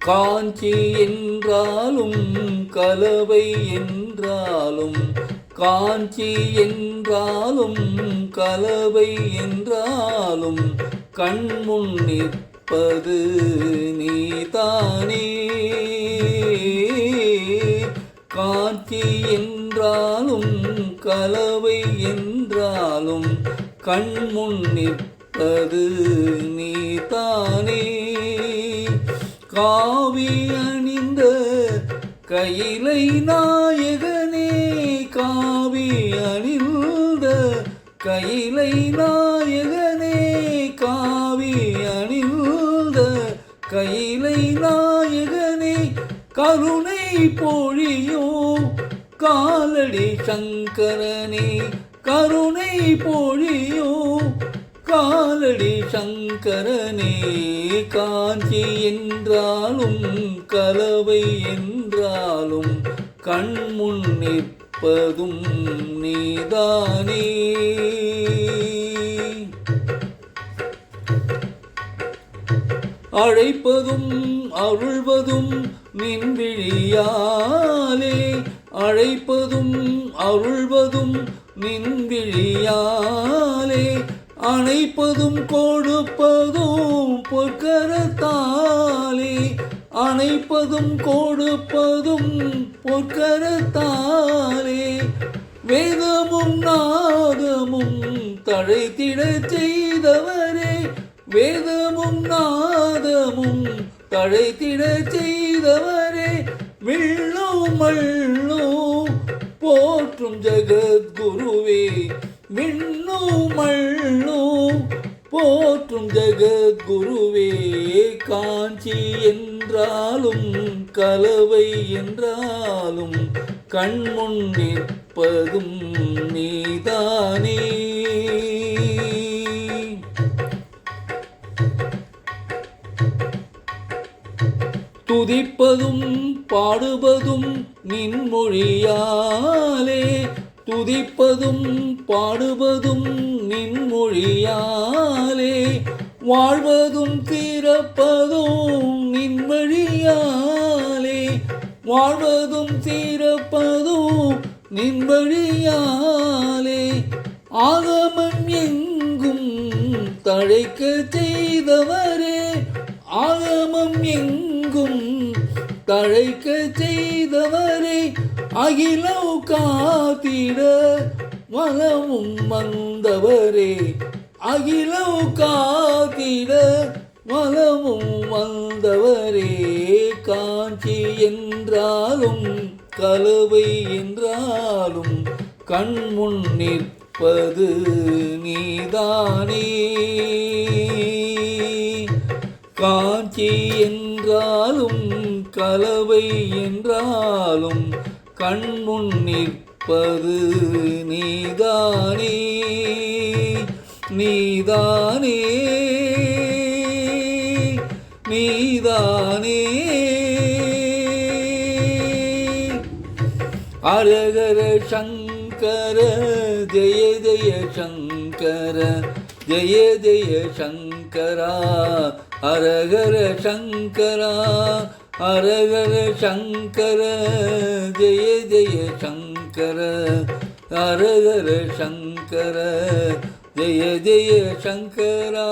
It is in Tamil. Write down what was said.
காஞ்சி என்றாலும் கலவை என்றாலும், காஞ்சி என்றாலும் கலவை என்றாலும் கண்முன் நிற்பது நீதானே. காஞ்சி என்றாலும் கலவை என்றாலும் கண்முன் நிற்பது நீதானே. காவி அணிந்த கையிலை நாயகனே, காவி அணிந்த கையிலை நாயகனே, காவி அணிந்த கையிலை நாயகனே, கருணை பொழியோ காலடி சங்கரனே, கருணை பொழியோ காலடி சங்கரனே. காஞ்சி என்றாலும் கலவை என்றாலும் கண்முன் நிற்பதும் நீதானே. அழைப்பதும் அருள்வதும் நின்விழியாலே, அழைப்பதும் அருள்வதும் நின்விழியாலே, அணைப்பதும் கொடுப்பதும் பொற்கரத்தாலே, அணைப்பதும் கொடுப்பதும் பொற்கரத்தாலே, வேதமும் நாதமும் தழைத்திடச் செய்தவரே, வேதமும் நாதமும் தழைத்திடச் செய்தவரே, விண்ணும் மண்ணும் போற்றும் ஜகத்குருவே, விண்ணும் மண்ணும் போற்றும் ஜகத்குருவே. காஞ்சி என்றாலும் கலவை என்றாலும் கண்முன் நிற்பதும் நீதானே. துதிப்பதும் பாடுவதும் நின்மொழியாலே, துதிப்பதும் பாடுவதும் நின்மொழியாலே, வாழ்வதும் தீரப்பதும் நின்வழியாலே, வாழ்வதும் தீரப்பதும் நின்வழியாலே, ஆகமம் எங்கும் தழைக்க செய்தவரே, ஆகமம் எங்கும் தழைக்க செய்தவரே, அகிலம் காத்திட வலமும் வந்தவரே, அகிலம் காத்திட வலமும் வந்தவரே. காஞ்சி என்றாலும் கலவை என்றாலும் கண்முன் நிற்பது நீதானே. காஞ்சி என்றாலும் கலவை என்றாலும் கண்முன் நிற்பது நீதானே, நீதானே, நீதானே. ஹரஹர சங்கர ஜெய ஜெய சங்கர, ஜெய ஜெய சங்கரா, ஹரஹர சங்கரா, ஹரஹர சங்கர ஜெய ஜெய சங்கர, ஹரஹர சங்கர ஜெய ஜெய சங்கரா.